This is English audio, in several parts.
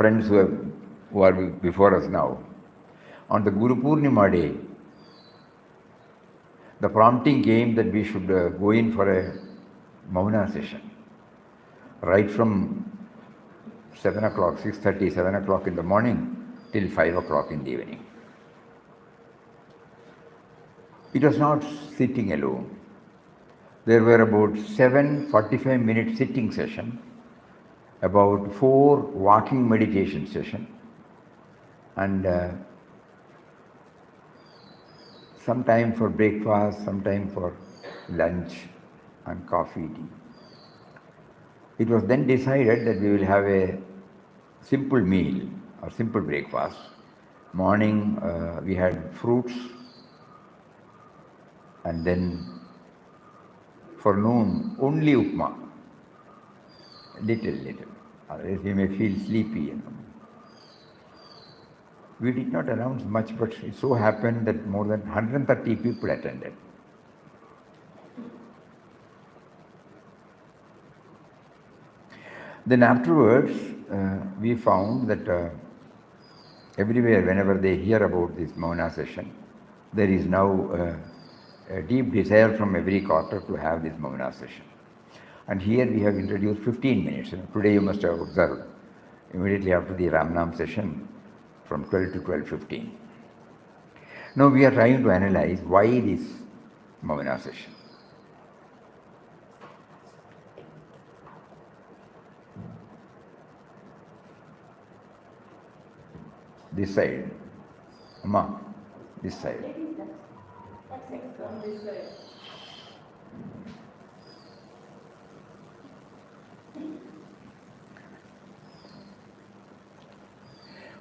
friends who are before us now. On the Guru Purnima day, the prompting came that we should go in for a Mauna session. Right from 7 o'clock, 6:30, 7 o'clock in the morning till 5 o'clock in the evening. It was not sitting alone. There were about 7 45-minute sitting session, about 4 walking meditation session, and some time for breakfast, some time for lunch and coffee, tea. It was then decided that we will have a simple meal or simple breakfast. Morning we had fruits, and then for noon only upma, little. Otherwise we may feel sleepy. We did not announce much, but it so happened that more than 130 people attended. Then afterwards, we found that everywhere, whenever they hear about this Mauna session, there is now a deep desire from every quarter to have this Mauna session. And here we have introduced 15 minutes. Today you must have observed, immediately after the Ramnam session, from 12 to 12:15. Now we are trying to analyze why this Mauna session. This side. Amma, this side.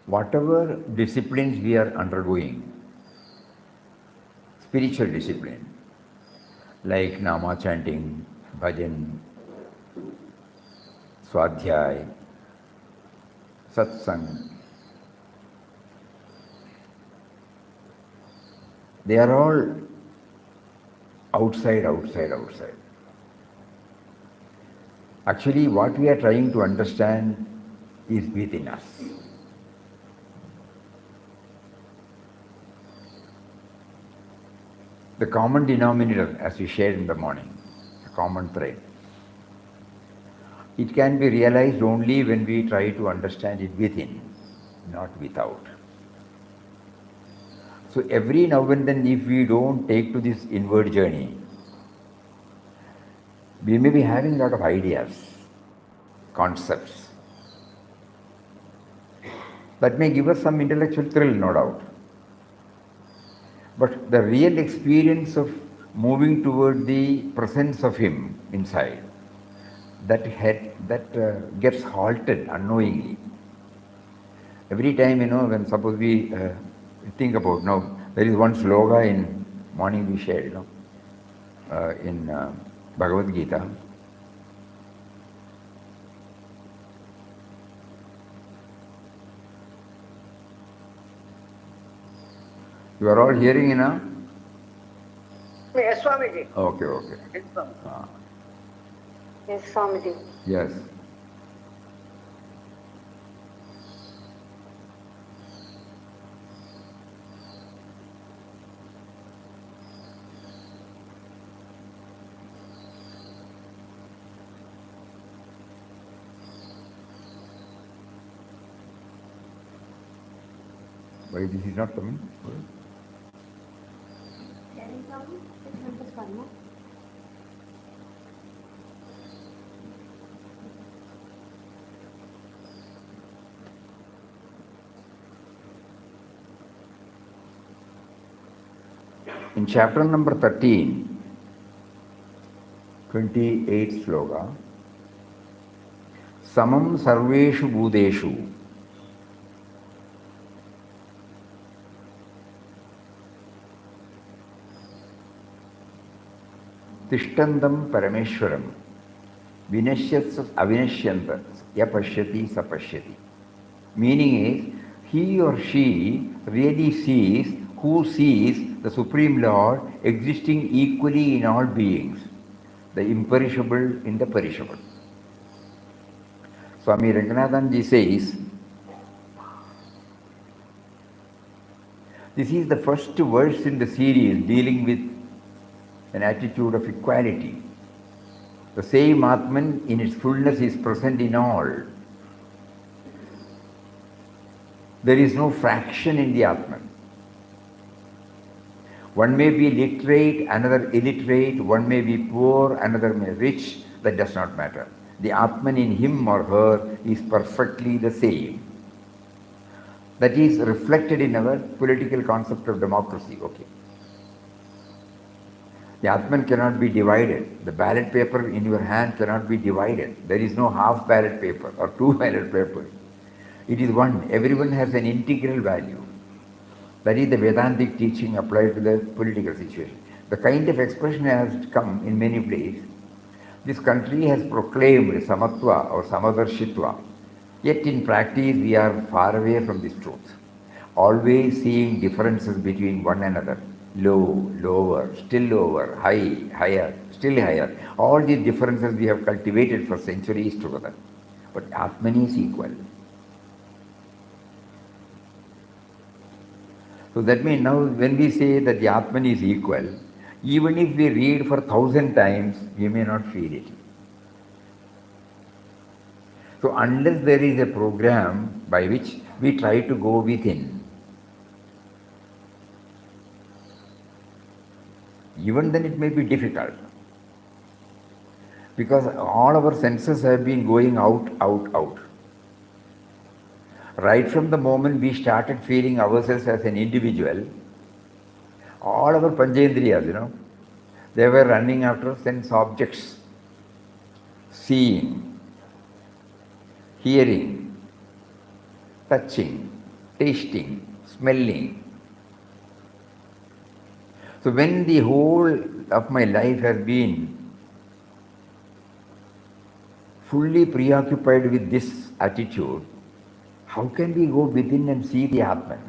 Whatever disciplines we are undergoing, spiritual discipline, like Nama chanting, bhajan, swadhyay, Satsang, they are all outside. Actually, what we are trying to understand is within us. The common denominator, as we shared in the morning, the common thread, it can be realized only when we try to understand it within, not without. So every now and then, if we don't take to this inward journey, we may be having a lot of ideas, concepts, that may give us some intellectual thrill, no doubt. But the real experience of moving toward the presence of Him inside, that gets halted unknowingly. Every time, when suppose we think about, now there is one sloga in morning we shared, in Bhagavad Gita. You are all hearing, Yes, Swamiji. Okay. Yes, Swamiji. Yes, Swamiji. Yes. Why this is not coming? Can you come? Just one more. In chapter number 13, 28th sloka, Samam Sarveshu Bhudeshu Tishtandam Parameshwaram Vinashyats Avinashyanta Yapashyati Sapashyati. Meaning is, he or she really sees, who sees the Supreme Lord existing equally in all beings, the imperishable in the perishable. Swami Ranganathanji says, This is the first verse in the series dealing with an attitude of equality. The same Atman in its fullness is present in all. There is no fraction in the Atman. One may be literate, another illiterate, one may be poor, another may rich, that does not matter. The Atman in him or her is perfectly the same. That is reflected in our political concept of democracy. Okay. The Atman cannot be divided. The ballot paper in your hand cannot be divided. There is no half ballot paper or two ballot papers. It is one. Everyone has an integral value. That is the Vedantic teaching applied to the political situation. The kind of expression has come in many places. This country has proclaimed Samatva or Samadarshitva. Yet in practice we are far away from this truth. Always seeing differences between one another. Low, lower, still lower, high, higher, still higher. All these differences we have cultivated for centuries together. But Atman is equal. So that means now when we say that the Atman is equal, even if we read for 1,000 times, we may not feel it. So unless there is a program by which we try to go within, even then it may be difficult. Because all our senses have been going out, out, out. Right from the moment we started feeling ourselves as an individual, all our Panchendriyas, they were running after sense objects, seeing, hearing, touching, tasting, smelling. So when the whole of my life has been fully preoccupied with this attitude, how can we go within and see the Atman?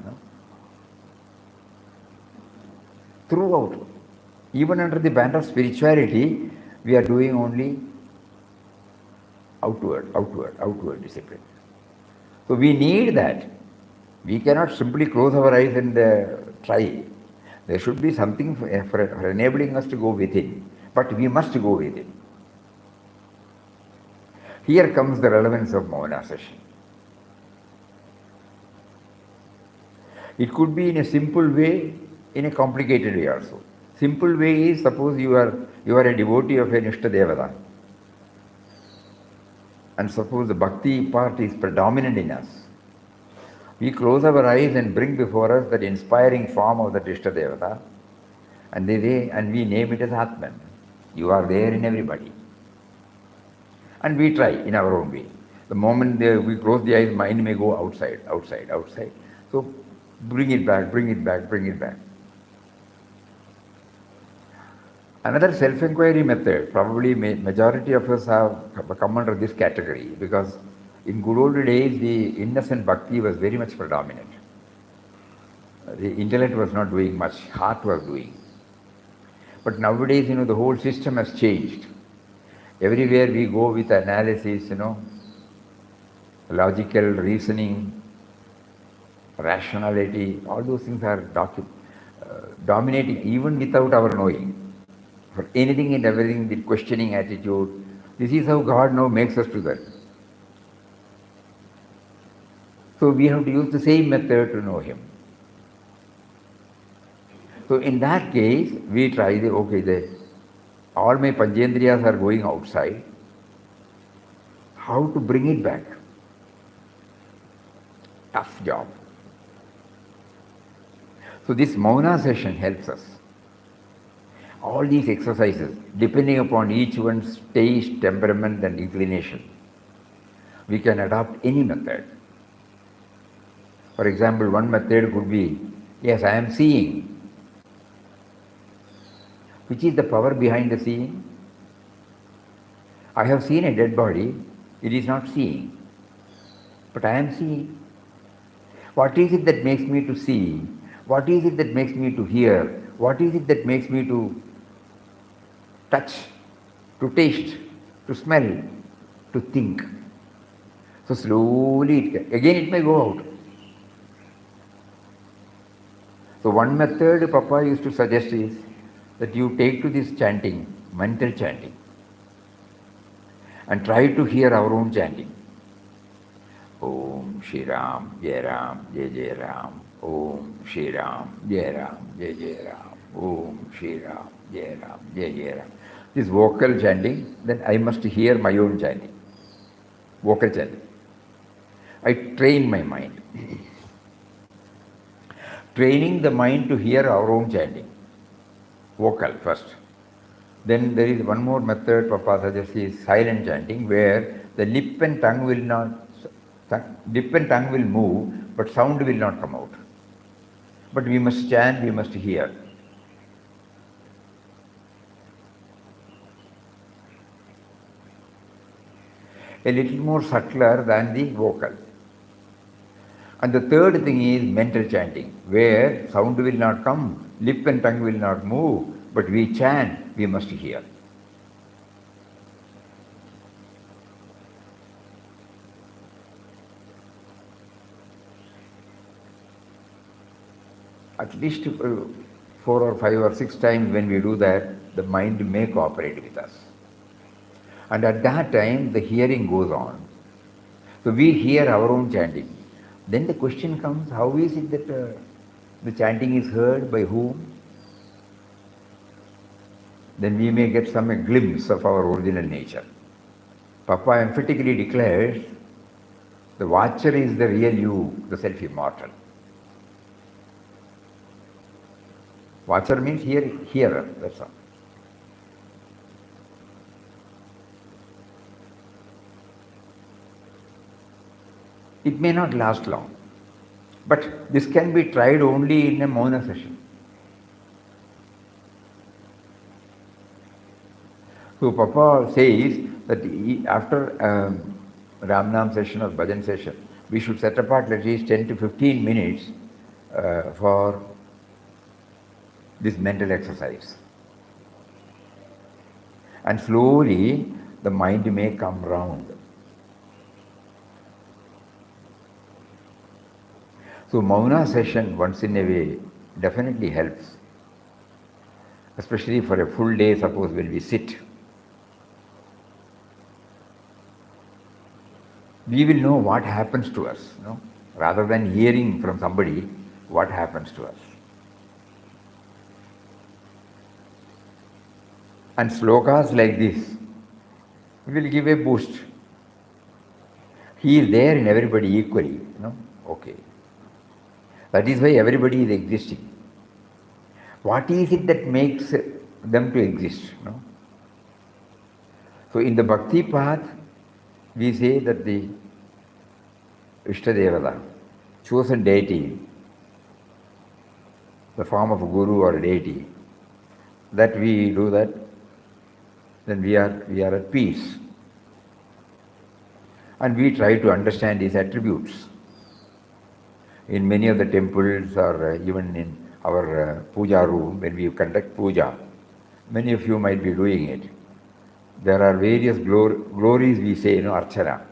Throughout, even under the banner of spirituality, we are doing only outward discipline. So we need that. We cannot simply close our eyes and try. There should be something for enabling us to go within. But we must go within. Here comes the relevance of Mauna session. It could be in a simple way, in a complicated way also. Simple way is, suppose you are a devotee of an Ishta Devata, and suppose the bhakti part is predominant in us. We close our eyes and bring before us that inspiring form of that Ishta Devata, and we name it as Atman. You are there in everybody. And we try in our own way. The moment we close the eyes, mind may go outside. So bring it back. Another self-inquiry method, probably majority of us have come under this category, because in good old days the innocent bhakti was very much predominant. The intellect was not doing much, heart was doing. But nowadays, the whole system has changed. Everywhere we go with analysis, logical reasoning, rationality, all those things are dominating even without our knowing. For anything and everything, the questioning attitude, this is how God now makes us to that. So we have to use the same method to know Him. So in that case, we try all my Panchendriyas are going outside. How to bring it back? Tough job. So this Mauna session helps us. All these exercises, depending upon each one's taste, temperament and inclination, we can adopt any method. For example, one method could be, yes, I am seeing. Which is the power behind the seeing? I have seen a dead body, it is not seeing. But I am seeing. What is it that makes me to see? What is it that makes me to hear? What is it that makes me to touch, to taste, to smell, to think? So slowly, again it may go out. So one method Papa used to suggest is that you take to this chanting, mental chanting, and try to hear our own chanting. Om Shri Ram, Jai Ram, Jai Jai Ram. Om Shri Ram, Jai Ram, Jai Jai Ram. Om Shri Ram, Jai Ram, Jai Jai Ram. This vocal chanting, then I must hear my own chanting. Vocal chanting. I train my mind. Training the mind to hear our own chanting. Vocal first. Then there is one more method Papa suggests is silent chanting, where the lip and tongue will not, lip and tongue will move, but sound will not come out. But we must chant, we must hear. A little more subtler than the vocal. And the third thing is mental chanting, where sound will not come, lip and tongue will not move, but we chant, we must hear. At least 4 or 5 or 6 times when we do that, the mind may cooperate with us. And at that time, the hearing goes on. So we hear our own chanting. Then the question comes, how is it that the chanting is heard, by whom? Then we may get some glimpse of our original nature. Papa emphatically declares, the watcher is the real you, the self-immortal. Watcher means hearer, that's all. It may not last long, but this can be tried only in a Mauna session. So Papa says that after Ramnam session or Bhajan session, we should set apart at least 10 to 15 minutes for this mental exercise. And slowly the mind may come round. So Mauna session once in a way definitely helps, especially for a full day, suppose when we sit. We will know what happens to us, rather than hearing from somebody what happens to us. And slokas like this will give a boost. He is there in everybody equally, Okay. That is why everybody is existing. What is it that makes them to exist? So in the bhakti path, we say that the Ishtadevata, chosen deity, the form of a guru or a deity, that we do that, then we are at peace. And we try to understand his attributes. In many of the temples or even in our puja room, when we conduct puja, many of you might be doing it. There are various glories we say, archana.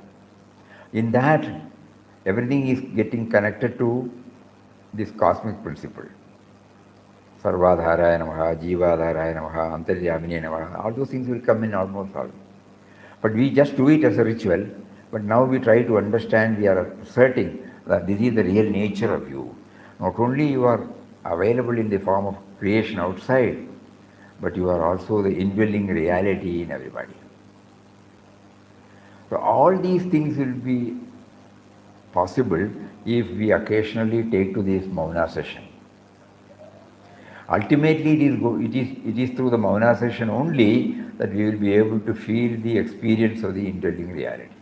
In that, everything is getting connected to this cosmic principle. Sarvadharaya namaha, Jivadharaya namaha, Antaryamini namaha, all those things will come in almost all. But we just do it as a ritual, but now we try to understand, we are asserting that this is the real nature of you. Not only you are available in the form of creation outside, but you are also the indwelling reality in everybody. So all these things will be possible if we occasionally take to this Mauna session. Ultimately, it is through the Mauna session only that we will be able to feel the experience of the indwelling reality.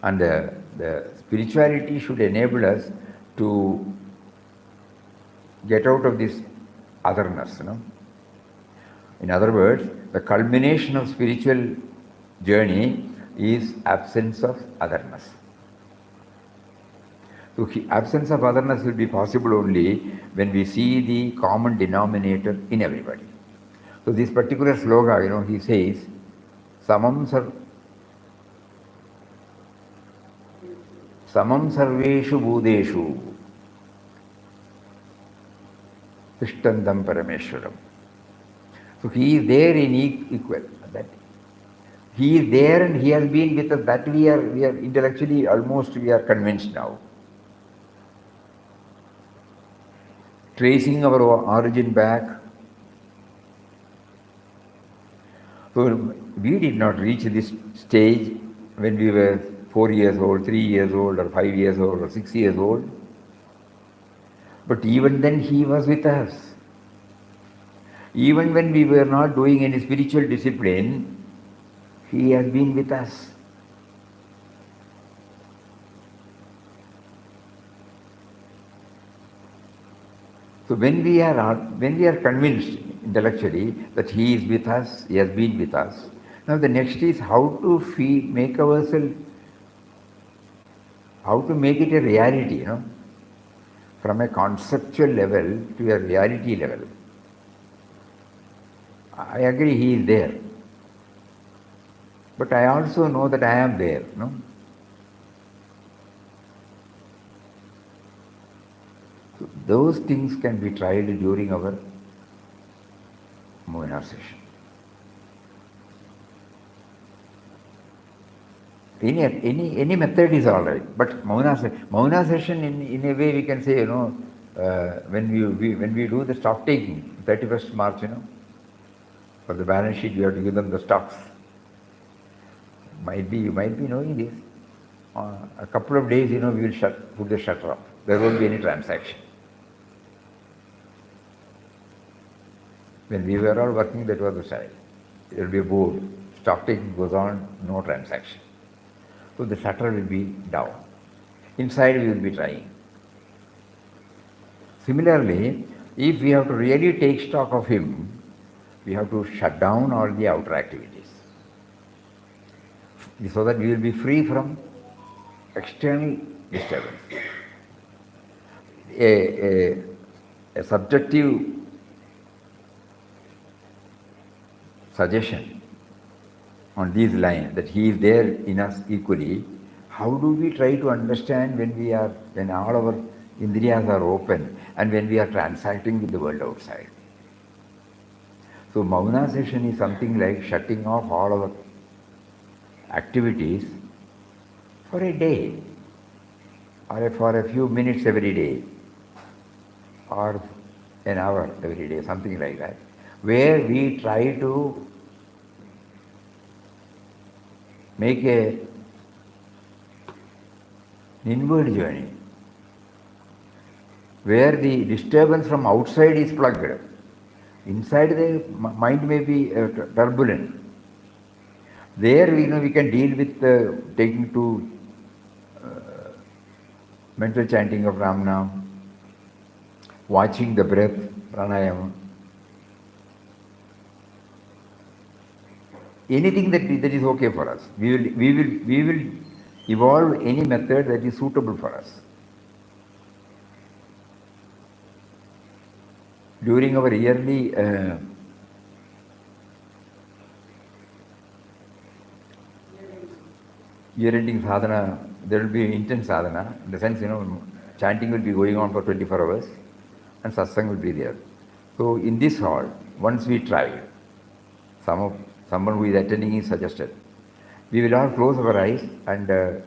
And the spirituality should enable us to get out of this otherness. In other words, the culmination of spiritual journey is absence of otherness. So absence of otherness will be possible only when we see the common denominator in everybody. So this particular sloka, he says, Samam sarveshu bhudeshu Tishtandam Parameshwaram. So he is there in equal. That he is there and he has been with us. That we are intellectually almost we are convinced now. Tracing our origin back. So we did not reach this stage when we were 4 years old, 3 years old, or 5 years old, or 6 years old. But even then he was with us. Even when we were not doing any spiritual discipline, he has been with us. So when we are convinced intellectually that he is with us, he has been with us, now the next is how to make ourselves, how to make it a reality, from a conceptual level to a reality level. I agree he is there. But I also know that I am there, So those things can be tried during our Mohinar session. Any method is all right, but Mohinar session in a way we can say, when we do the stock taking, 31st March, for the balance sheet, you have to give them the stocks. You might be knowing this. A couple of days, we will put the shutter up. There won't be any transaction. When we were all working, that was the style. There will be a board. Stock taking goes on, no transaction. So the shutter will be down. Inside we will be trying. Similarly, if we have to really take stock of him, we have to shut down all the outer activities, so that we will be free from external disturbance. A subjective suggestion on these lines, that he is there in us equally. How do we try to understand when all our indriyas are open and when we are transacting with the world outside? So Mauna session is something like shutting off all our activities for a day, or for a few minutes every day, or an hour every day, something like that, where we try to make an inward journey, where the disturbance from outside is plugged. Inside the mind may be turbulent. There, we can deal with taking to mental chanting of Ramnam, watching the breath, pranayama. Anything that is okay for us. We will evolve any method that is suitable for us. During our yearly year-ending sadhana, there will be intense sadhana. In the sense, chanting will be going on for 24 hours and satsang will be there. So in this hall, once we tried, someone who is attending is suggested, we will all close our eyes and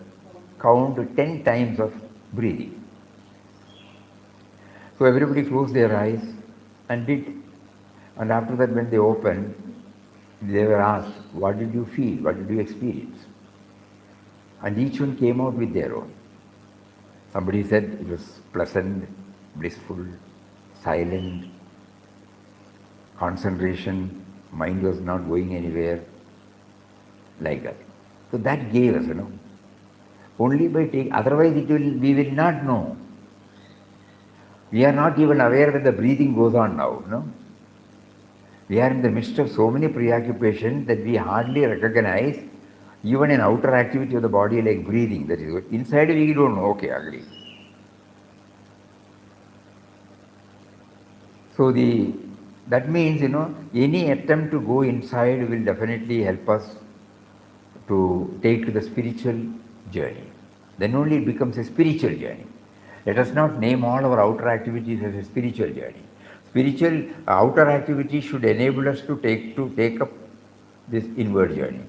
count 10 times of breathing. So everybody closed their eyes and did. And after that, when they opened, they were asked, what did you feel? What did you experience? And each one came out with their own. Somebody said it was pleasant, blissful, silent, concentration, mind was not going anywhere, like that. So that gave us, only by taking, otherwise we will not know. We are not even aware that the breathing goes on now, We are in the midst of so many preoccupations that we hardly recognize even an outer activity of the body like breathing. That is, inside we don't know. Okay, agree. So that means, any attempt to go inside will definitely help us to take to the spiritual journey. Then only it becomes a spiritual journey. Let us not name all our outer activities as a spiritual journey. Spiritual outer activity should enable us to take up this inward journey.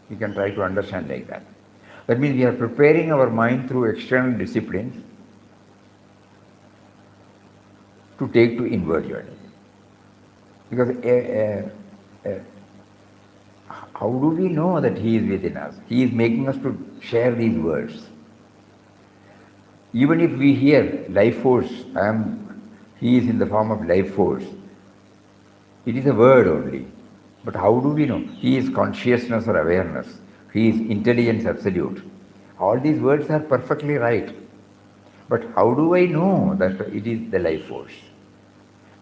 We can try to understand like that. That means we are preparing our mind through external disciplines to take to inward journey. Because how do we know that He is within us? He is making us to share these words. Even if we hear life force, He is in the form of life force. It is a word only. But how do we know? He is consciousness or awareness. He is intelligence absolute. All these words are perfectly right. But how do I know that it is the life force?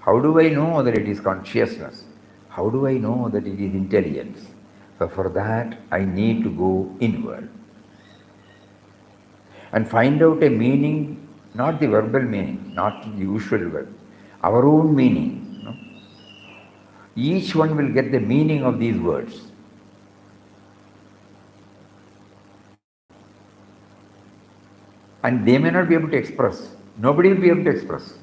How do I know that it is consciousness? How do I know that it is intelligence? So for that, I need to go inward and find out a meaning, not the verbal meaning, not the usual word, our own meaning. Each one will get the meaning of these words. And they may not be able to express. Nobody will be able to express.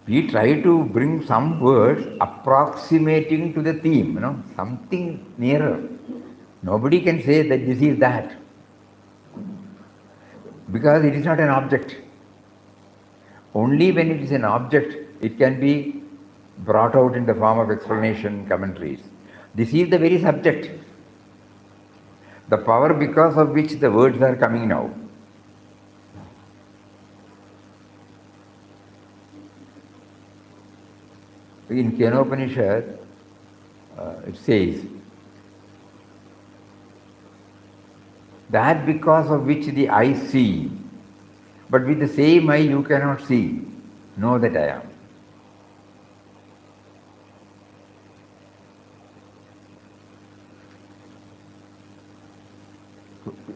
We try to bring some words approximating to the theme, something nearer. Nobody can say that this is that, because it is not an object. Only when it is an object, it can be brought out in the form of explanation, commentaries. This is the very subject, the power because of which the words are coming now. In Kenopanishad, it says that because of which the eye see, but with the same eye you cannot see, know that I am.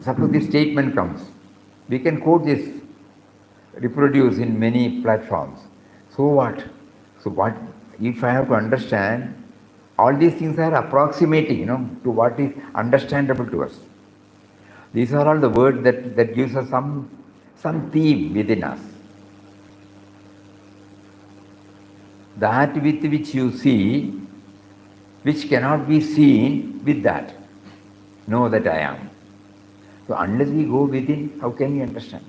Suppose this statement comes, we can quote this, reproduce in many platforms. So what? So what if I have to understand? All these things are approximating, to what is understandable to us. These are all the words that gives us some theme within us. That with which you see, which cannot be seen with that, know that I am. So unless we go within, how can we understand?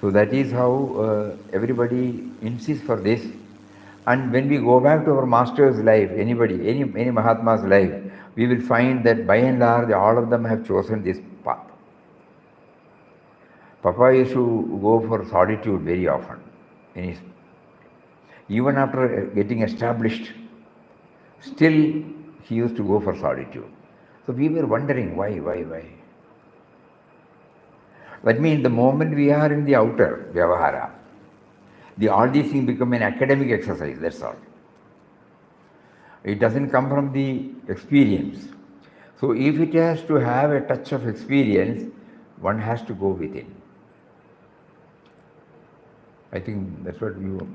So that is how everybody insists for this. And when we go back to our master's life, any Mahatma's life, we will find that by and large all of them have chosen this path. Papa used to go for solitude very often. Even after getting established, still he used to go for solitude. So we were wondering why. That means the moment we are in the outer Vyavahara, all these things become an academic exercise, that's all. It doesn't come from the experience. So if it has to have a touch of experience, one has to go within. I think that's what you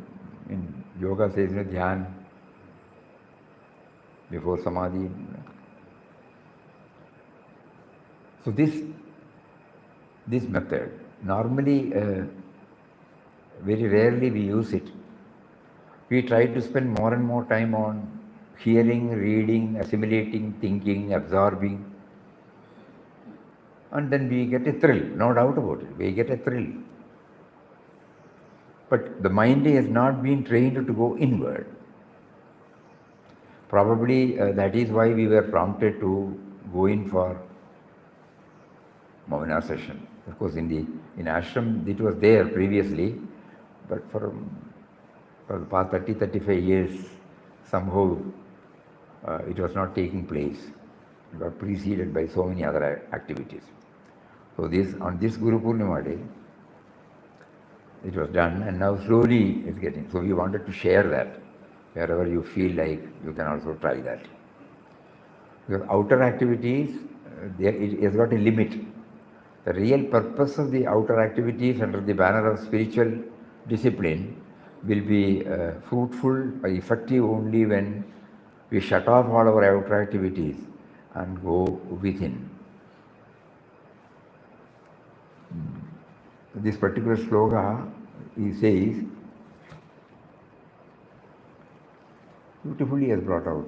in yoga says, dhyan before samadhi. So this method, normally, very rarely we use it. We try to spend more and more time on hearing, reading, assimilating, thinking, absorbing. And then we get a thrill, no doubt about it. We get a thrill. But the mind has not been trained to go inward. Probably that is why we were prompted to go in for Mauna session. Of course, in ashram it was there previously, but for the past 30-35 years, somehow it was not taking place. It got preceded by so many other activities. So on this Guru Purnima day, it was done, and now slowly it's getting. So we wanted to share that. Wherever you feel like, you can also try that. Because outer activities, it has got a limit. The real purpose of the outer activities under the banner of spiritual discipline will be fruitful or effective only when we shut off all our outer activities and go within. This particular sloka, he says, beautifully he has brought out.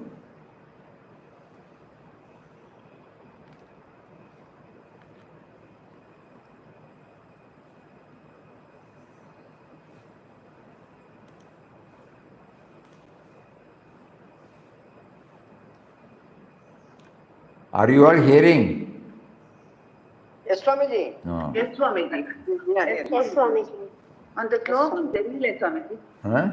Are you all hearing? Yes, Swamiji. No. Yes, Swamiji. Yes. Yes, Swamiji. On the slokam, தெரியல Swamiji. Huh?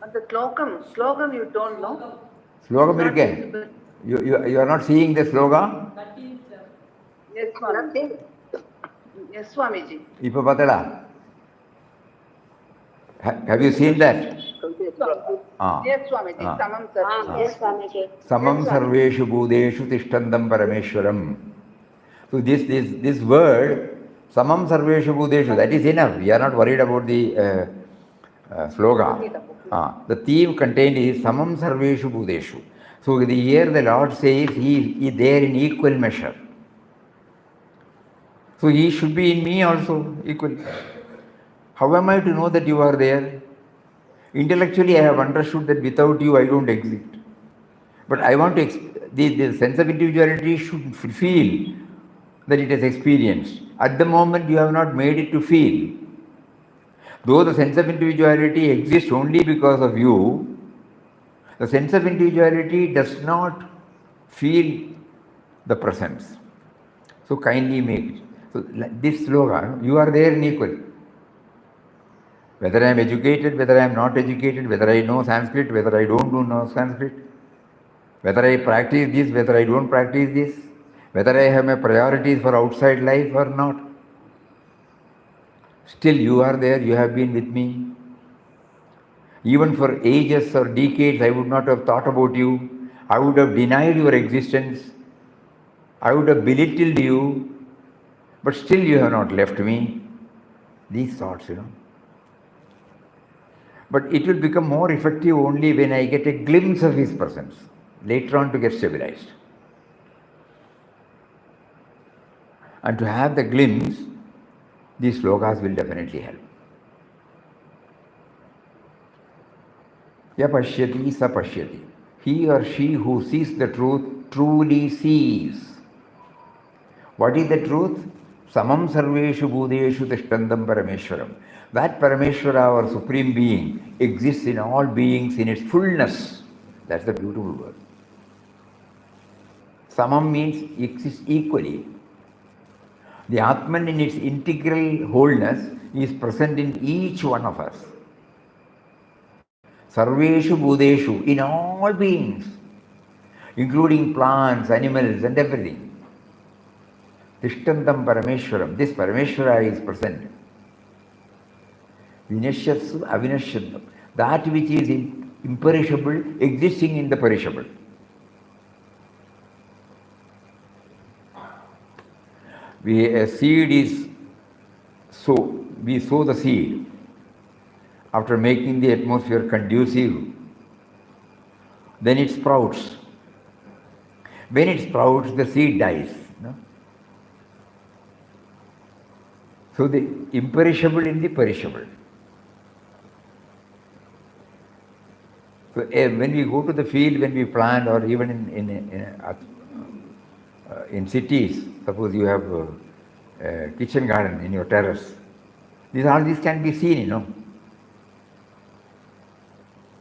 On the slokam you don't know. Slogam Not irukke. visible. You are not seeing the sloga? Yes, Swamiji. Yes, Swamiji. Ipa patala. Have you seen that? Yes, Swamiji. Ah. Samam sir. Yes, Swamiji. Samam sarveshu bhudeshu tishtandam parameshwaram. So this word, samam sarveshu bhudeshu, that is enough. We are not worried about the sloga. The theme contained is samam sarveshu bhudeshu. So here the Lord says he is there in equal measure. So he should be in me also equally. How am I to know that you are there? Intellectually I have understood that without you I don't exist. But I want to, the sense of individuality should feel that it has experienced. At the moment you have not made it to feel. Though the sense of individuality exists only because of you, the sense of individuality does not feel the presence. So kindly make it. So this slogan, you are there in equal. Whether I am educated, whether I am not educated, whether I know Sanskrit, whether I don't know Sanskrit, whether I practice this, whether I don't practice this, whether I have my priorities for outside life or not. Still you are there, you have been with me. Even for ages or decades I would not have thought about you. I would have denied your existence. I would have belittled you. But still you have not left me. These thoughts, But it will become more effective only when I get a glimpse of his presence, later on to get stabilized. And to have the glimpse, these slokas will definitely help. Ya pashyati sa pashyati. He or she who sees the truth truly sees. What is the truth? Samam sarveshu bhudeshu tishtandam parameshwaram. That Parameshwara, our Supreme Being, exists in all beings in its fullness. That's the beautiful word. Samam means exists equally. The Atman in its integral wholeness is present in each one of us. Sarveshu bhudeshu, in all beings, including plants, animals and everything. Tishtantam Parameshwaram. This Parameshwara is present. Vinashyatsu avinashyattam. That which is imperishable, existing in the perishable. A seed is we sow the seed after making the atmosphere conducive. Then it sprouts. When it sprouts, the seed dies. So the imperishable in the perishable. So when we go to the field, when we plant, or even in cities, suppose you have a kitchen garden in your terrace, all these can be seen,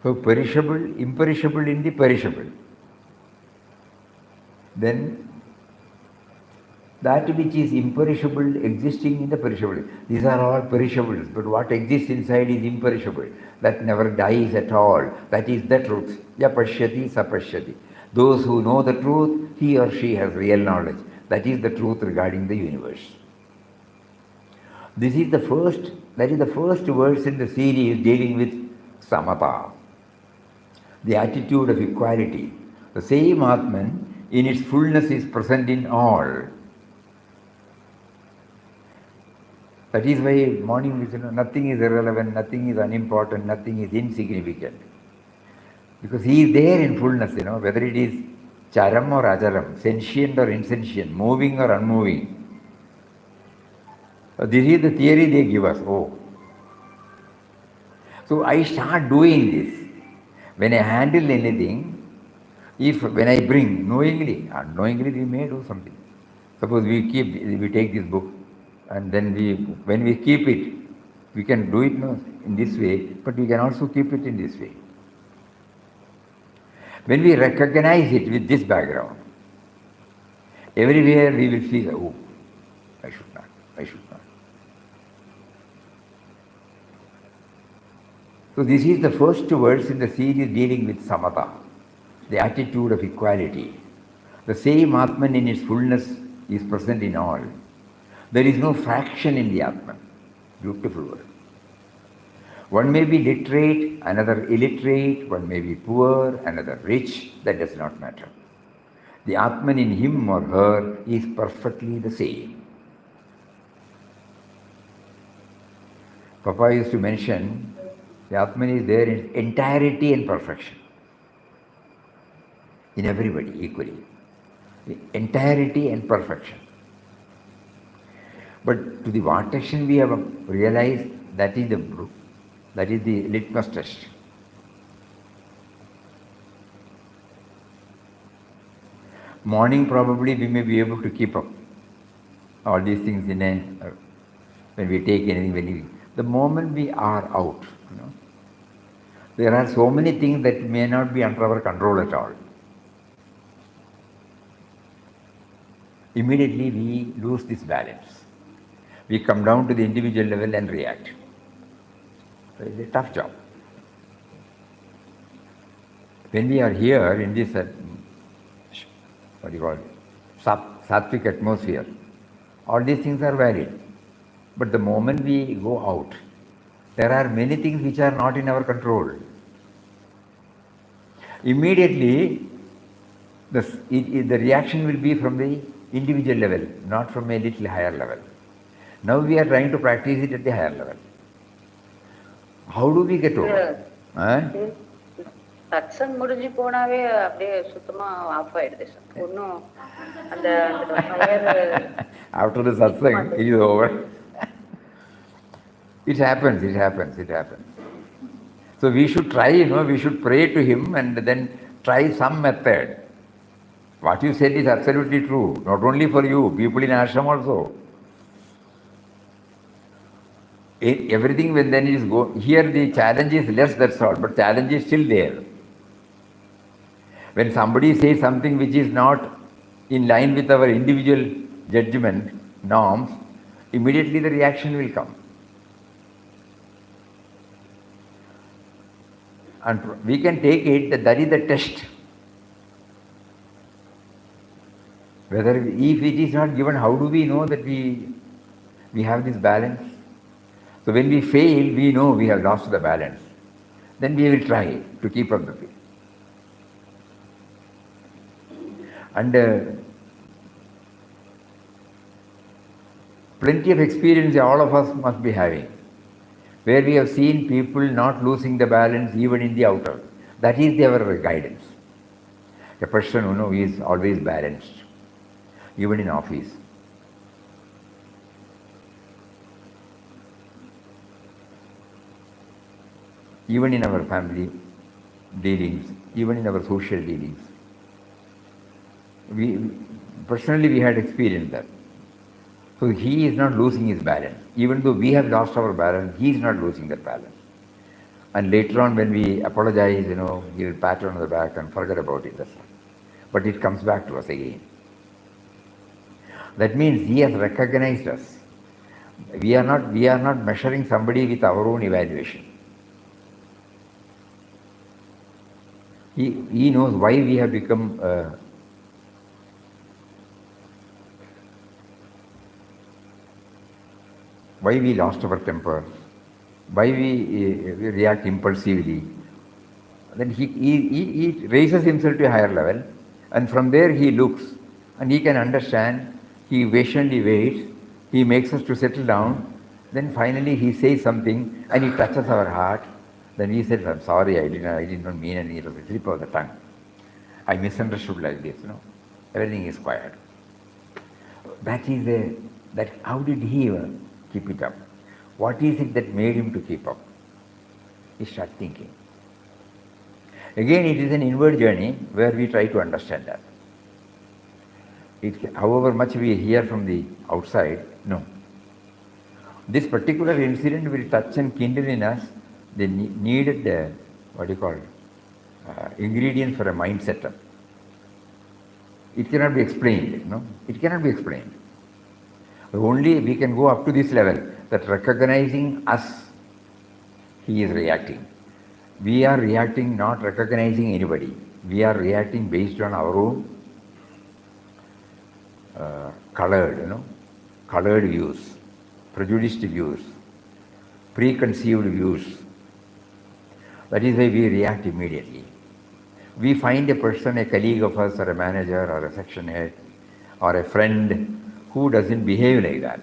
So perishable, imperishable in the perishable. Then that which is imperishable existing in the perishable. These are all perishables, but what exists inside is imperishable. That never dies at all. That is the truth. Ya pashyati sa pashyati. Those who know the truth, he or she has real knowledge. That is the truth regarding the universe. That is the first verse in the series dealing with samatha, the attitude of equality. The same Atman in its fullness is present in all. That is why morning, nothing is irrelevant, nothing is unimportant, nothing is insignificant. Because he is there in fullness, whether it is charam or acharam, sentient or insentient, moving or unmoving. This is the theory they give us. Oh. So I start doing this. When I handle anything, when I bring knowingly, unknowingly we may do something. Suppose we take this book and then when we keep it, we can do it in this way, but we can also keep it in this way. When we recognize it with this background, everywhere we will feel, oh, I should not. So this is the first verse in the series dealing with samatha, the attitude of equality. The same Atman in its fullness is present in all. There is no fraction in the Atman. Beautiful word. One may be literate, another illiterate, one may be poor, another rich, that does not matter. The Atman in him or her is perfectly the same. Papa used to mention, the Atman is there in entirety and perfection. In everybody, equally. The entirety and perfection. But to the what extent we have realized that is the litmus test. Morning probably we may be able to keep up all these things when we take anything. The moment we are out, there are so many things that may not be under our control at all. Immediately we lose this balance. We come down to the individual level and react. So it's a tough job. When we are here in this, sattvic atmosphere, all these things are valid. But the moment we go out, there are many things which are not in our control. Immediately, the reaction will be from the individual level, not from a little higher level. Now we are trying to practice it at the higher level. How do we get over? Satsang முடிஞ்சு போனாவே அப்படியே சுத்தமா of ஆயிடுது sir. ஒன்றும் அந்த After the satsang, it is over. It happens. So we should try, we should pray to him and then try some method. What you said is absolutely true, not only for you, people in ashram also. Everything when then it is here the challenge is less, that's all, but challenge is still there. When somebody says something which is not in line with our individual judgment, norms, immediately the reaction will come. And we can take it that is the test. Whether if it is not given, how do we know that we have this balance? So when we fail, we know we have lost the balance. Then we will try to keep up the faith. And plenty of experience all of us must be having, where we have seen people not losing the balance even in the outer. That is their guidance. A person who is always balanced, even in office. Even in our family dealings, even in our social dealings. Personally we had experienced that. So he is not losing his balance. Even though we have lost our balance, he is not losing that balance. And later on when we apologize, he will pat on the back and forget about it. But it comes back to us again. That means he has recognized us. We are not measuring somebody with our own evaluation. He knows why we have become why we lost our temper, why we react impulsively. Then he raises himself to a higher level, and from there he looks and he can understand. He patiently waits, he makes us to settle down, then finally he says something and he touches our heart. Then he says, I'm sorry, I did not mean anything, it was a slip of the tongue. I misunderstood like this, Everything is quiet. How did he keep it up. What is it that made him to keep up? He start thinking. Again, it is an inward journey where we try to understand that. However much we hear from the outside, no. This particular incident will touch and kindle in us the needed, ingredients for a mind setup. It cannot be explained, no? It cannot be explained. Only we can go up to this level, that recognizing us, he is reacting. We are reacting not recognizing anybody. We are reacting based on our own colored views, prejudiced views, preconceived views. That is why we react immediately. We find a person, a colleague of us, or a manager, or a section head, or a friend who doesn't behave like that.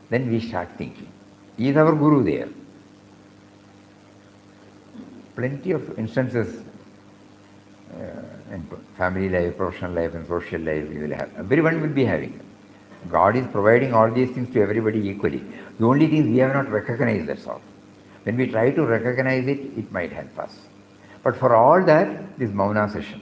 Then we start thinking, is our guru there? Plenty of instances in family life, professional life, and social life we will have. Everyone will be having. God is providing all these things to everybody equally. The only thing we have not recognized, that's all. When we try to recognize it, it might help us. But for all that, this Mauna session.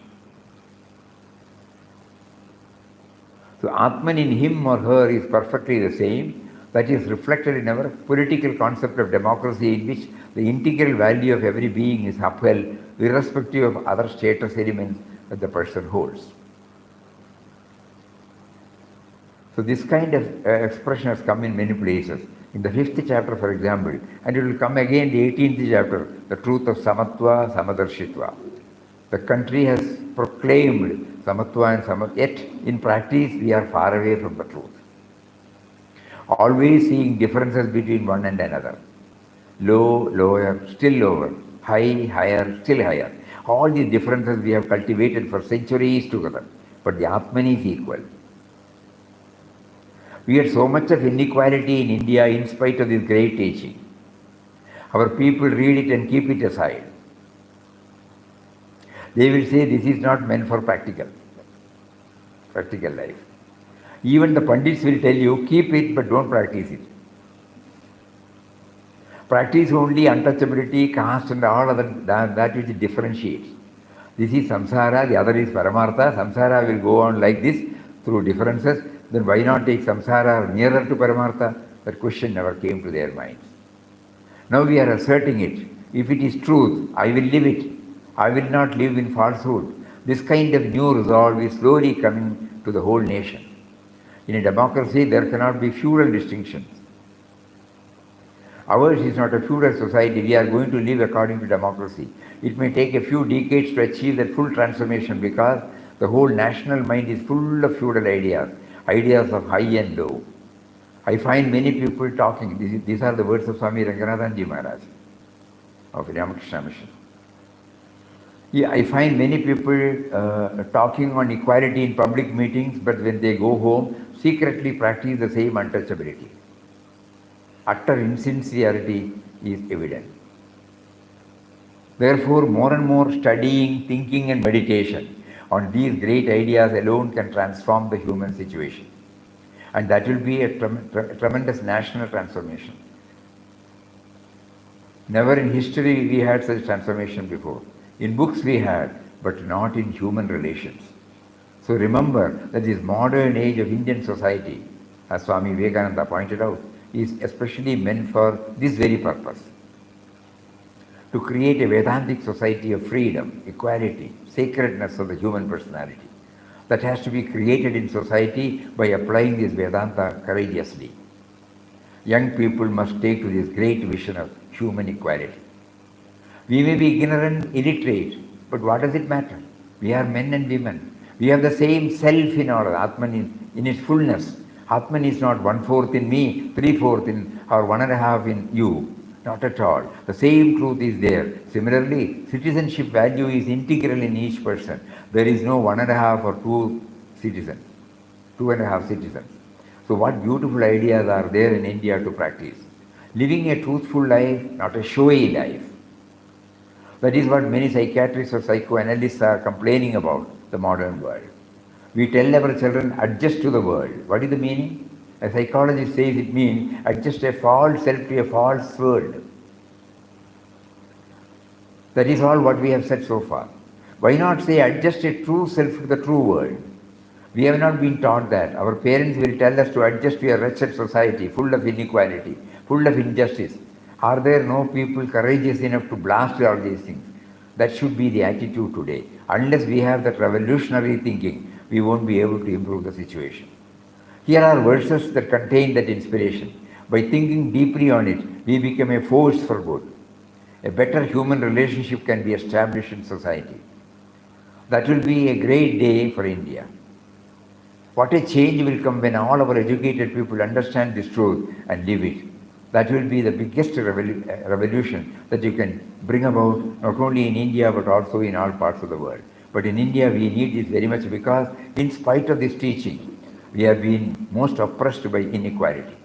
So Atman in him or her is perfectly the same. That is reflected in our political concept of democracy, in which the integral value of every being is upheld, irrespective of other status elements that the person holds. So this kind of expression has come in many places. In the 5th chapter, for example, and it will come again in the 18th chapter, the truth of Samatva, Samadarshitva. The country has proclaimed Samatva and Samatva, yet in practice we are far away from the truth. Always seeing differences between one and another. Low, lower, still lower. High, higher, still higher. All these differences we have cultivated for centuries together. But the Atman is equal. We had so much of inequality in India in spite of this great teaching. Our people read it and keep it aside. They will say this is not meant for practical life. Even the Pandits will tell you, keep it but don't practice it. Practice only untouchability, caste and all other, that which differentiates. This is samsara, the other is paramartha. Samsara will go on like this through differences. Then why not take samsara nearer to paramartha? That question never came to their minds. Now we are asserting it. If it is truth, I will live it. I will not live in falsehood. This kind of new resolve is slowly coming to the whole nation. In a democracy, there cannot be feudal distinctions. Ours is not a feudal society. We are going to live according to democracy. It may take a few decades to achieve that full transformation because the whole national mind is full of feudal ideas, ideas of high and low. I find many people talking, these are the words of Swami Ranganathan Ji Maharaj of Ramakrishna Mission. Yeah, I find many people talking on equality in public meetings, but when they go home, secretly practice the same untouchability. Utter insincerity is evident. Therefore, more and more studying, thinking and meditation on these great ideas alone can transform the human situation. And that will be a tremendous national transformation. Never in history we had such transformation before. In books we had, but not in human relations. So remember that this modern age of Indian society, as Swami Vivekananda pointed out, is especially meant for this very purpose. To create a Vedantic society of freedom, equality, sacredness of the human personality. That has to be created in society by applying this Vedanta courageously. Young people must take to this great vision of human equality. We may be ignorant, illiterate, but what does it matter? We are men and women. We have the same self in our Atman in its fullness. Atman is not 1/4 in me, 3/4 in, or 1.5 in you. Not at all. The same truth is there. Similarly, citizenship value is integral in each person. There is no 1.5 or 2 citizens, 2.5 citizens. So what beautiful ideas are there in India to practice? Living a truthful life, not a showy life. That is what many psychiatrists or psychoanalysts are complaining about the modern world. We tell our children, adjust to the world. What is the meaning? A psychologist says it means adjust a false self to a false world. That is all what we have said so far. Why not say adjust a true self to the true world? We have not been taught that. Our parents will tell us to adjust to a wretched society, full of inequality, full of injustice. Are there no people courageous enough to blast all these things? That should be the attitude today. Unless we have that revolutionary thinking, we won't be able to improve the situation. Here are verses that contain that inspiration. By thinking deeply on it, we become a force for good. A better human relationship can be established in society. That will be a great day for India. What a change will come when all our educated people understand this truth and live it. That will be the biggest revolution that you can bring about, not only in India but also in all parts of the world. But in India we need this very much because in spite of this teaching, we have been most oppressed by inequality.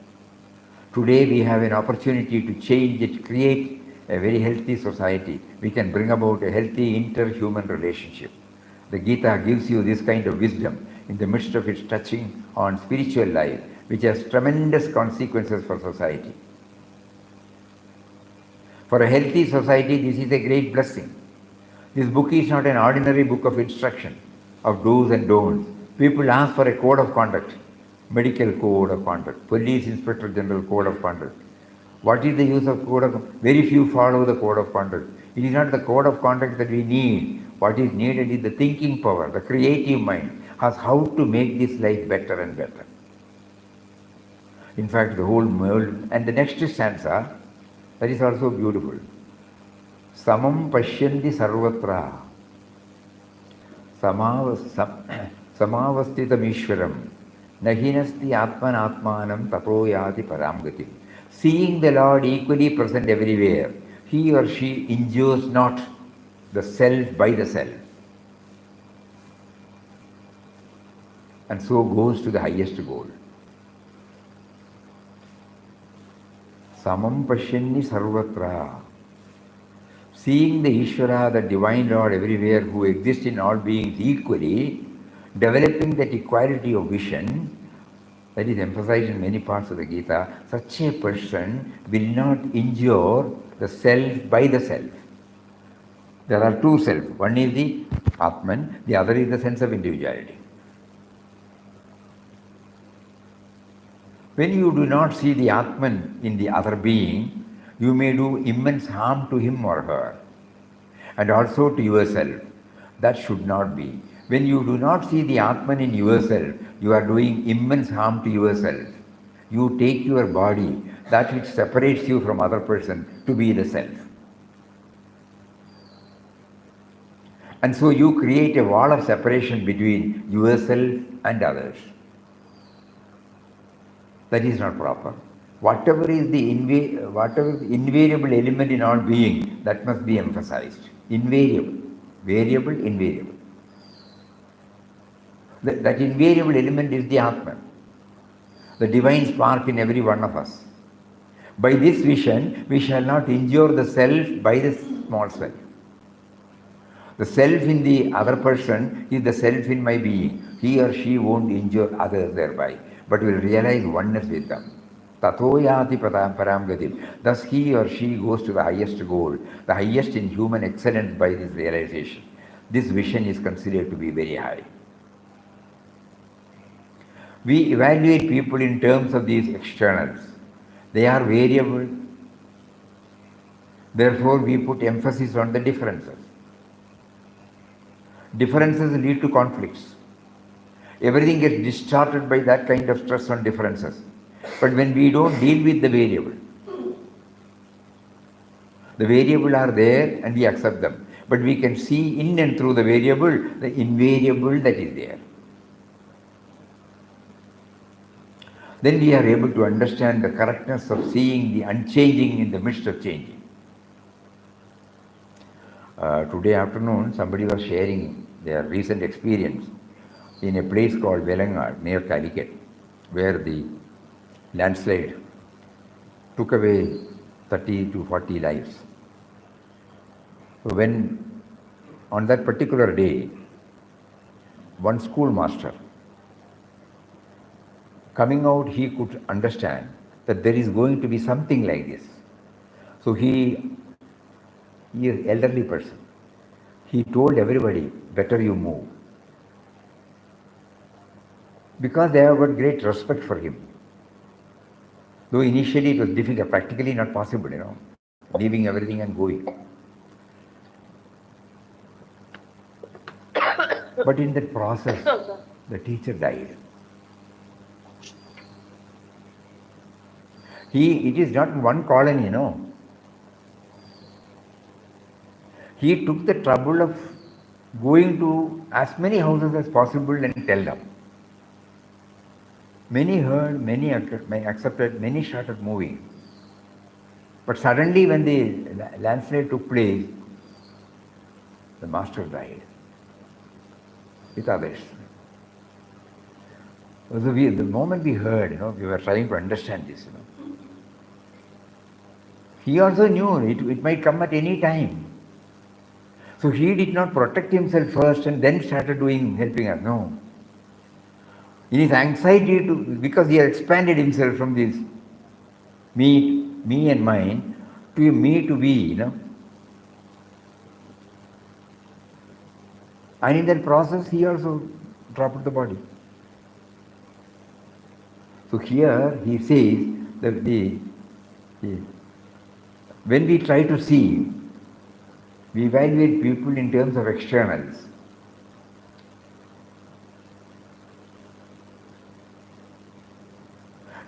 Today we have an opportunity to change it, create a very healthy society. We can bring about a healthy interhuman relationship. The Gita gives you this kind of wisdom in the midst of its touching on spiritual life, which has tremendous consequences for society. For a healthy society, this is a great blessing. This book is not an ordinary book of instruction, of do's and don'ts. People ask for a code of conduct, medical code of conduct, police inspector general code of conduct. What is the use of code of conduct? Very few follow the code of conduct. It is not the code of conduct that we need. What is needed is the thinking power, the creative mind, as how to make this life better and better. In fact, the whole world, and the next stanza, that is also beautiful. Samam pashyanti sarvatra samavastitam ishwaram nahinasti atman atmanam tapoyati paramgati. Seeing the Lord equally present everywhere, he or she injures not the self by the self, and so goes to the highest goal. Samam pashyanni sarvatra. Seeing the Ishvara, the Divine Lord everywhere who exists in all beings equally, developing that equality of vision, that is emphasized in many parts of the Gita, such a person will not injure the self by the self. There are two selves. One is the Atman, the other is the sense of individuality. When you do not see the Atman in the other being, you may do immense harm to him or her, and also to yourself. That should not be. When you do not see the Atman in yourself, you are doing immense harm to yourself. You take your body, that which separates you from other person, to be the self. And so you create a wall of separation between yourself and others. That is not proper. Whatever is the invariable element in all being, that must be emphasized. Invariable, variable, invariable. That invariable element is the Atman, the divine spark in every one of us. By this vision, we shall not injure the self by the small self. The self in the other person is the self in my being. He or she won't injure others thereby, but will realize oneness with them. Tatoyati paramgatim. Thus he or she goes to the highest goal, the highest in human excellence by this realization. This vision is considered to be very high. We evaluate people in terms of these externals. They are variable. Therefore, we put emphasis on the differences. Differences lead to conflicts. Everything gets distorted by that kind of stress on differences. But when we don't deal with the variable are there and we accept them. But we can see in and through the variable, the invariable that is there. Then we are able to understand the correctness of seeing the unchanging in the midst of changing. Today afternoon, somebody was sharing their recent experience in a place called Velangad near Calicut, where the landslide took away 30 to 40 lives. So when on that particular day, one schoolmaster Coming out, he could understand that there is going to be something like this. So he is elderly person. He told everybody, better you move. Because they have got great respect for him. Though initially it was difficult, practically not possible, leaving everything and going. But in that process, the teacher died. It is not one colony, He took the trouble of going to as many houses as possible and tell them. Many heard, many accepted, many started moving. But suddenly when the landslide took place, the master died with others. So the moment we heard, we were trying to understand this. He also knew it might come at any time. So he did not protect himself first and then started helping us. No. In his anxiety, because he had expanded himself from this me and mine, to me to we, And in that process, he also dropped the body. So here he says that when we try to see, we evaluate people in terms of externals.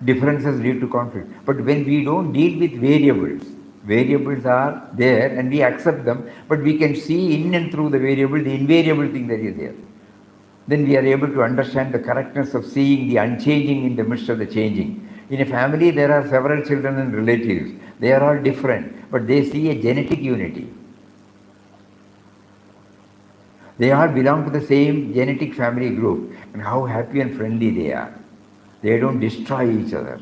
Differences lead to conflict. But when we don't deal with variables are there and we accept them, but we can see in and through the variable, the invariable thing that is there. Then we are able to understand the correctness of seeing the unchanging in the midst of the changing. In a family, there are several children and relatives. They are all different, but they see a genetic unity. They all belong to the same genetic family group, and how happy and friendly they are. They don't destroy each other.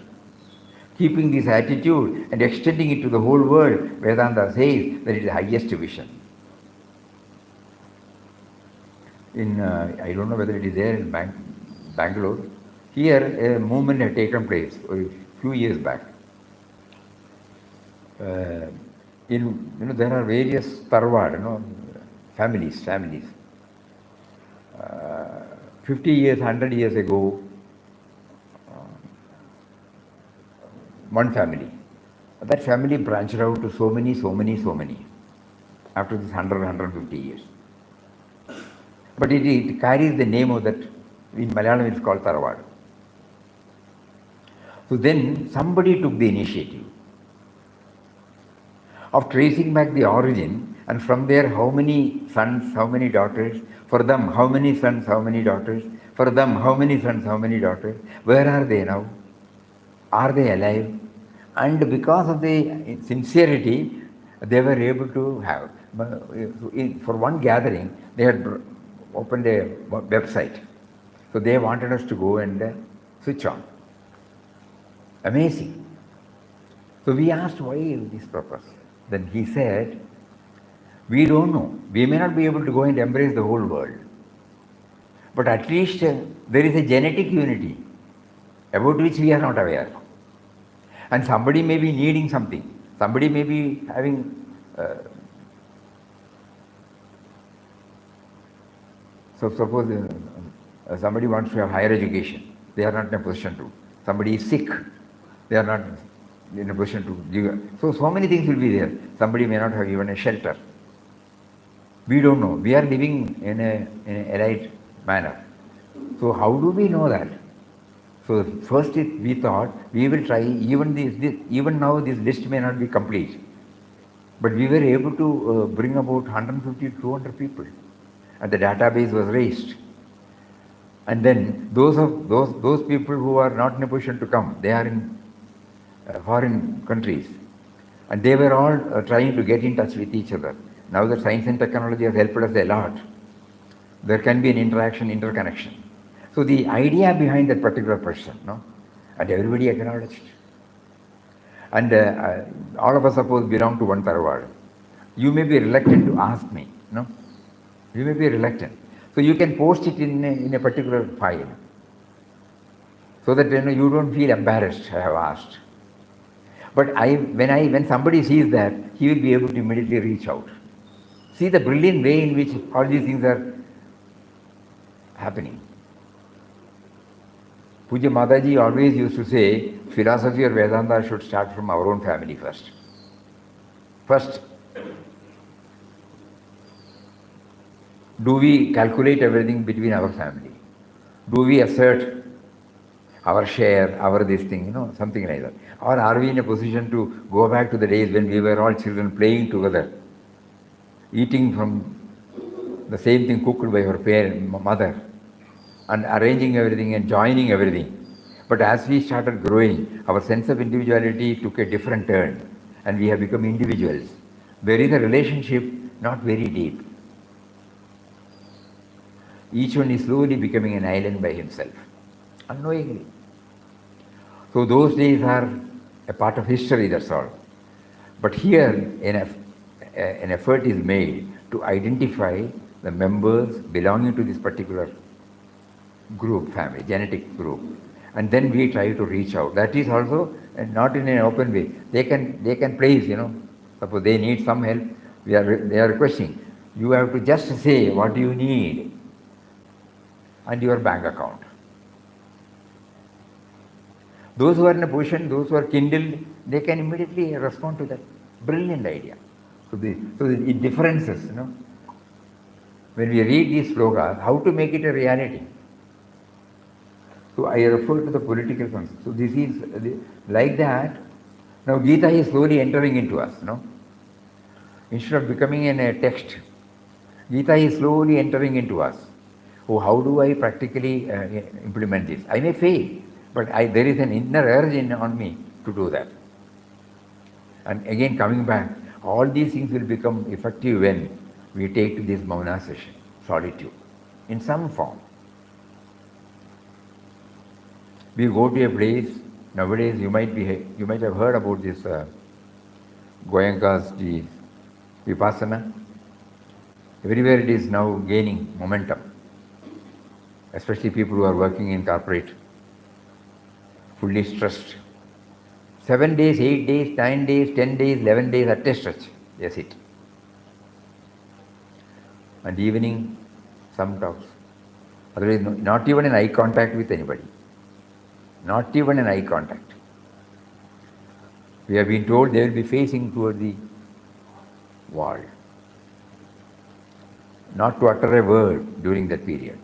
Keeping this attitude and extending it to the whole world, Vedanta says that it is the highest vision. I don't know whether it is there in Bangalore. Here, a movement had taken place a few years back. There are various Tarwad, families. 50 years, 100 years ago, one family. That family branched out to so many. After this 150 years. But it carries the name of that, in Malayalam it's called Tarwad. So then somebody took the initiative of tracing back the origin, and from there how many sons, how many daughters, for them how many sons, how many daughters, for them how many sons, how many daughters, where are they now? Are they alive? And because of the sincerity, they were able to have. For one gathering, they had opened a website. So they wanted us to go and switch on. Amazing. So we asked, why this purpose? Then he said, we don't know. We may not be able to go and embrace the whole world. But at least there is a genetic unity about which we are not aware. And somebody may be needing something. Somebody may be having so suppose somebody wants to have higher education. They are not in a position to. Somebody is sick. They are not in a position to give. So many things will be there. Somebody may not have even a shelter. We don't know. We are living in an elite manner. So how do we know that? So first we thought we will try, even now this list may not be complete. But we were able to bring about 150 to 200 people. And the database was raised. And then those people who are not in a position to come, they are in foreign countries. And they were all trying to get in touch with each other. Now that science and technology has helped us a lot, there can be an interconnection. So the idea behind that particular person, and everybody acknowledged. And all of us suppose belong to one Tarwad. You may be reluctant to ask me, You may be reluctant. So you can post it in a particular file. so that you don't feel embarrassed, I have asked. But when somebody sees that, he will be able to immediately reach out. See the brilliant way in which all these things are happening. Puja Mataji always used to say, philosophy or Vedanta should start from our own family first. First, do we calculate everything between our family? Do we assert our share, our this thing, something like that? Or are we in a position to go back to the days when we were all children playing together, eating from the same thing cooked by our mother, and arranging everything and joining everything? But as we started growing, our sense of individuality took a different turn and we have become individuals. There is a relationship not very deep. Each one is slowly becoming an island by himself, unknowingly. So those days are a part of history, that's all. But here an effort is made to identify the members belonging to this particular group, family, genetic group. And then we try to reach out. That is also not in an open way. They can place, suppose they need some help, they are requesting. You have to just say what you need and your bank account. Those who are in a position, those who are kindled, they can immediately respond to that. Brilliant idea. So it differences, When we read these slokas, how to make it a reality. So I refer to the political concept. So this is like that. Now Gita is slowly entering into us, Instead of becoming in a text, Gita is slowly entering into us. Oh, how do I practically implement this? I may fail, but there is an inner urge on me to do that. And again, coming back, all these things will become effective when we take to this Mauna session, solitude, in some form. We go to a place, nowadays you might have heard about this Goenka's Vipassana. Everywhere it is now gaining momentum, especially people who are working in corporate, fully stressed. 7 days, 8 days, 9 days, 10 days, 11 days at a stretch, they sit. And evening, some talks. Otherwise, not even an eye contact with anybody. Not even an eye contact. We have been told they will be facing toward the wall. Not to utter a word during that period.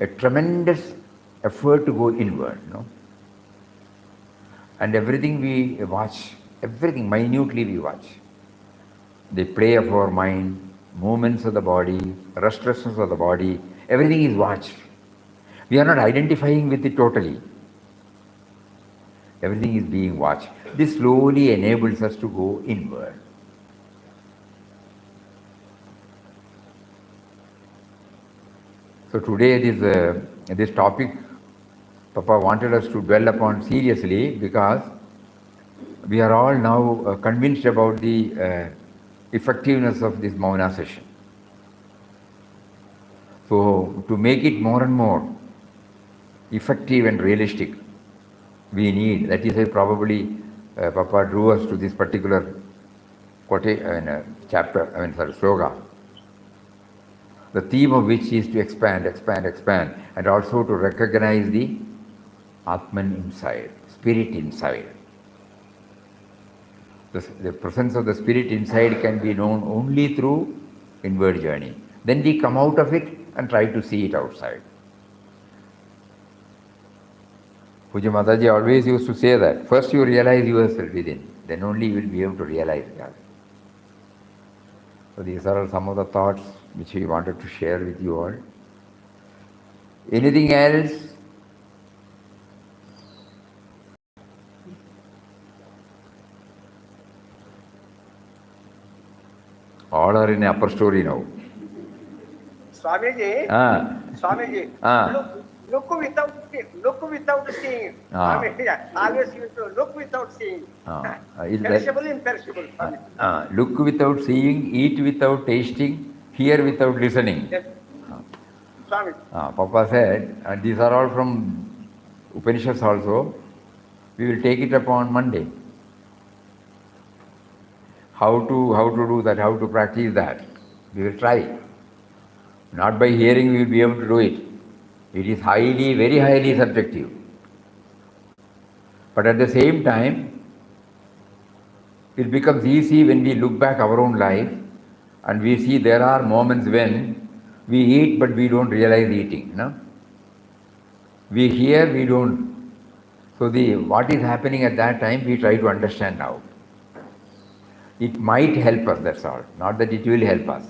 A tremendous effort to go inward, And everything we watch, everything minutely we watch. The play of our mind, movements of the body, restlessness of the body, everything is watched. We are not identifying with it totally. Everything is being watched. This slowly enables us to go inward. So today this topic, Papa wanted us to dwell upon seriously because we are all now convinced about the effectiveness of this Mauna session. So to make it more and more effective and realistic, we need, that is why probably Papa drew us to this particular sloga, the theme of which is to expand, and also to recognize the Atman inside, spirit inside. The presence of the spirit inside can be known only through inward journey. Then we come out of it and try to see it outside. Puja Mataji always used to say that first you realize yourself within, then only you will be able to realize God. So these are some of the thoughts which we wanted to share with you all. Anything else? All are in the upper story now. Swamiji, Swamiji, look without seeing. Always you to look without seeing. Perishable, imperishable. Look without seeing, eat without tasting, hear without listening. Yes. Swamiji. Papa said, these are all from Upanishads also, we will take it up on Monday. How to do that, how to practice that. We will try. Not by hearing we will be able to do it. It is highly, very highly subjective. But at the same time, it becomes easy when we look back our own life and we see there are moments when we eat but we don't realize eating. No? We hear, we don't. So what is happening at that time, we try to understand now. It might help us, that's all. Not that it will help us.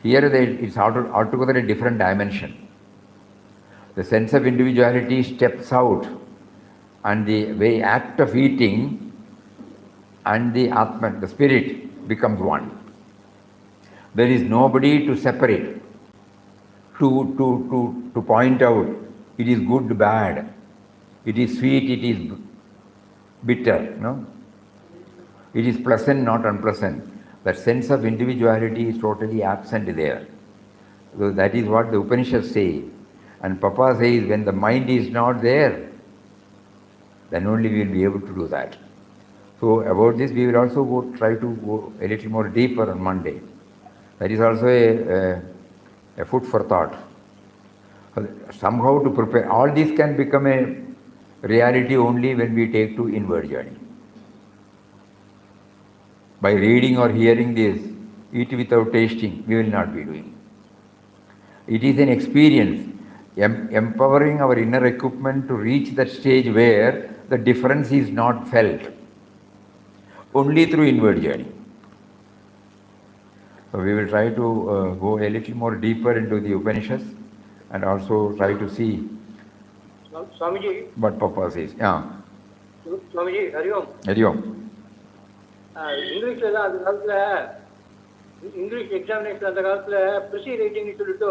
Here it's altogether a different dimension. The sense of individuality steps out, and the very act of eating and the Atman, the spirit, becomes one. There is nobody to separate, to point out it is good, bad, it is sweet, it is bitter, no? It is pleasant, not unpleasant. That sense of individuality is totally absent there. So that is what the Upanishads say. And Papa says when the mind is not there, then only we will be able to do that. So about this we will also try to go a little more deeper on Monday. That is also a food for thought. Somehow to prepare. All this can become a reality only when we take to inward journey. By reading or hearing this, eat without tasting, we will not be doing. It is an experience, empowering our inner equipment to reach that stage where the difference is not felt, only through inward journey. So we will try to go a little more deeper into the Upanishads and also try to see Swamiji, what Papa says. Yeah. Swamiji, Hari Om. Hari Om. இங்கிலீஷ்ல தான் அந்த காலத்துல English examination அந்த காலத்துல ப்ரிசி சொல்லிட்டு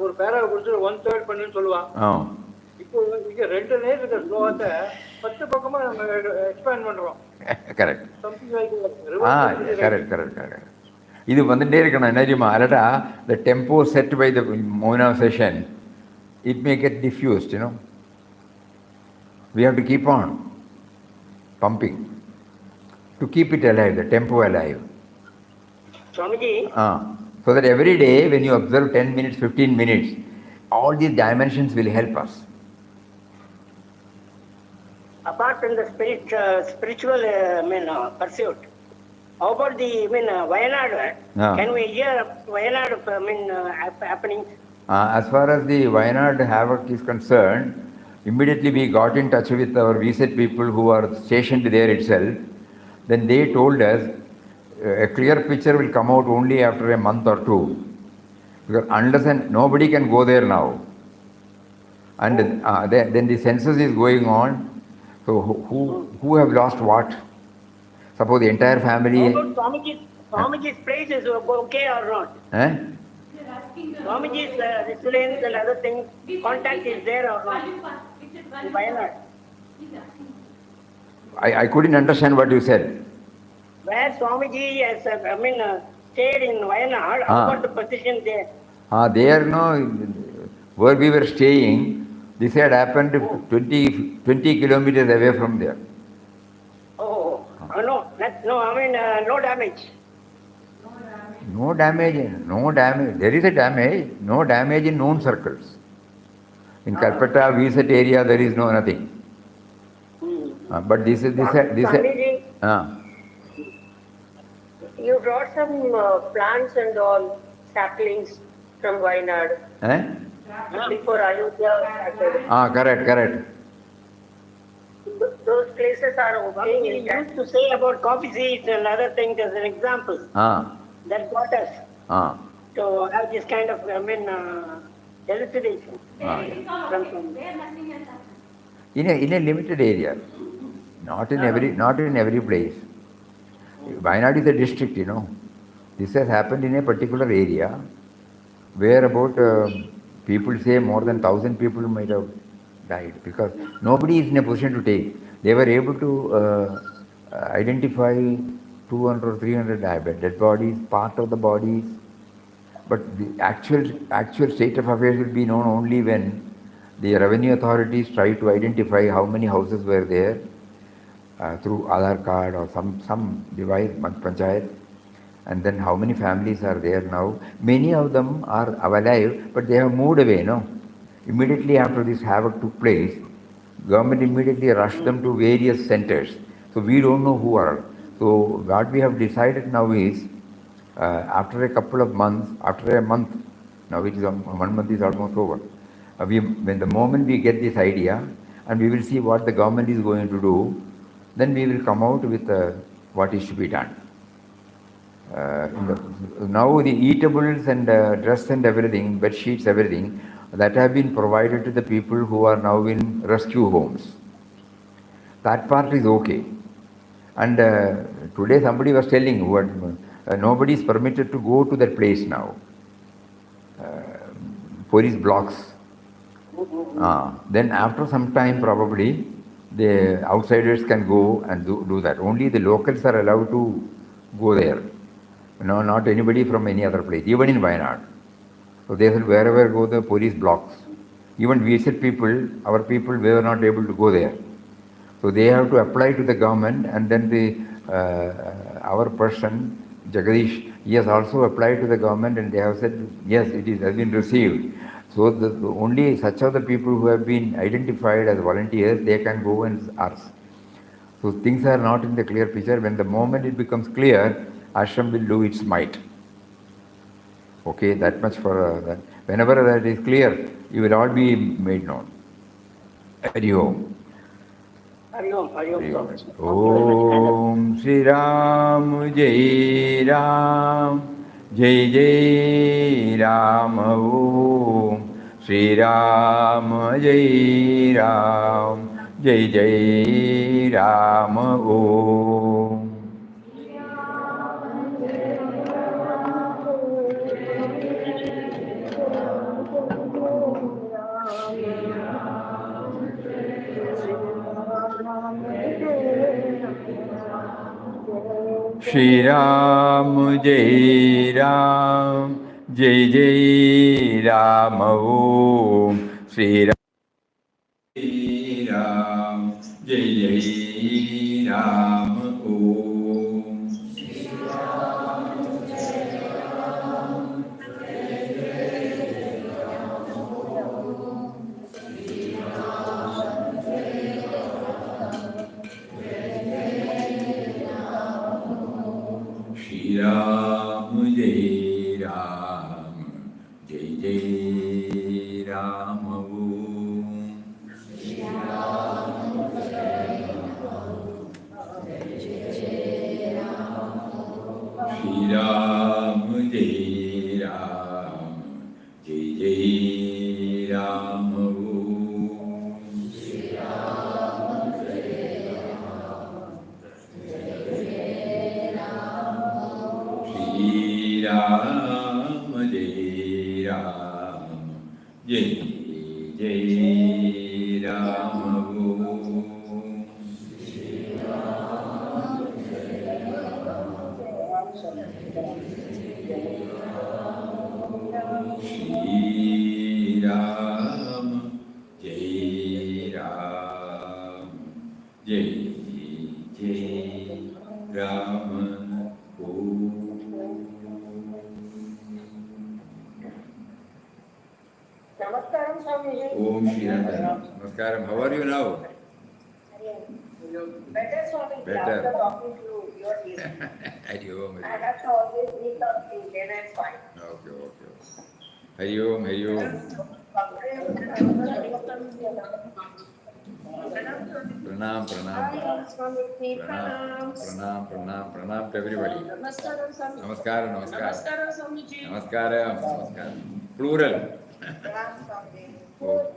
ஒரு பேராவை கொடுத்துட்டு 1/3 பண்ணுன்னு சொல்லுவான். இப்போ இங்க 2 நேரம் இருக்கிற ஸ்லோகத்தை 10 பக்கமா நம்ம எக்ஸ்பேண்ட் பண்றோம். கரெக்ட். கரெக்ட். இது வந்துட்டே இருக்கணும். என்ன தெரியுமா, அலடா the tempo set by the Moina session, it may get diffused, you know. We have to keep on pumping to keep it alive, the tempo alive. Swamiji. So that every day when you observe 10 minutes, 15 minutes, all these dimensions will help us. Apart from the spiritual pursuit, how about the Wayanad? Can we hear Wayanad happenings? As far as the Wayanad havoc is concerned, immediately we got in touch with our VSET people who are stationed there itself. Then they told us a clear picture will come out only after a month or two, because unless and nobody can go there now, and then the census is going on. So who have lost what? Suppose the entire family. Swamiji's place is okay or not? Swamiji's residence and other things, contact is there or not? Why not? I couldn't understand what you said. Where Swamiji has, stayed in Wayanad, about the position there? There, no, where we were staying, this had happened 20 kilometers away from there. No damage. No damage. There is a damage. No damage in known circles. In Calcutta, VSET area, there is nothing. But this. You brought some plants and all saplings from Wayanad. Before Ayodhya started. Correct. Those places are okay. We used to say about coffee seeds and other things as an example. That got us to have this kind of elucidation. In a limited area, not in every place. Wayanad is a district, you know. This has happened in a particular area where about people say more than 1,000 people might have died, because nobody is in a position to take. They were able to identify 200 or 300 dead bodies, part of the bodies, But the actual state of affairs will be known only when the revenue authorities try to identify how many houses were there through Aadhaar card or some device, panchayat, and then how many families are there now. Many of them are alive, but they have moved away, no? Immediately after this havoc took place, government immediately rushed them to various centers. So we don't know who are. So what we have decided now is, after a couple of months, after a month, now it is 1 month is almost over. When the moment we get this idea, and we will see what the government is going to do, then we will come out with what is to be done. Now the eatables and dress and everything, bed sheets, everything, that have been provided to the people who are now in rescue homes. That part is okay. And today somebody was telling what nobody is permitted to go to that place now. Police blocks. Then after some time probably the outsiders can go and do that. Only the locals are allowed to go there. No, not anybody from any other place, even in Wayanad. So they said wherever go the police blocks. Even we said people, our people, we were not able to go there. So they have to apply to the government, and then our person, Jagadish, he has also applied to the government, and they have said, yes, has been received. So only such other people who have been identified as volunteers, they can go and ask. So things are not in the clear picture. When the moment it becomes clear, Ashram will do its might. Okay, that much for that. Whenever that is clear, you will all be made known. Hari Om. Hari Om, Hari Om. Om Shri Ram Jai Ram Jai Jai Ram Om Shri Ram Jai Ram Jai Jai Ram Om. Shri Ram Jai Ram Jai Jai Ram Om Shri Ram Jai Ram Jai Jai Ram Om Shri Ram Jai Ram Jai Jai Ram Om Shri Ram Jai Shri Ram Jai Ram Jai Jai Ram Om Shri Ram Jai Ram Jai Jai Ram Shri Ram Jai Ram Jai Jai Ram Om Shri Ram Jai Ram Jai Jai Ram Shri Ram Jai Ram Jai Jai Ram Om Shri Ram Jai Ram Shri Ram Jai Ram Jai Jai Ram Om. Namaskaram, Swamiji. Om Shri Ram. Namaskaram. How are you now? Better, Swamiji. Better. After talking to your team. Hari Om. I have to always meet up in then I'm fine. Okay. Hari Om, Hari Om. Pranam. Pranam to everybody. Namaskaram. Namaskaram. Plural. Pranam, Swamiji. Oh.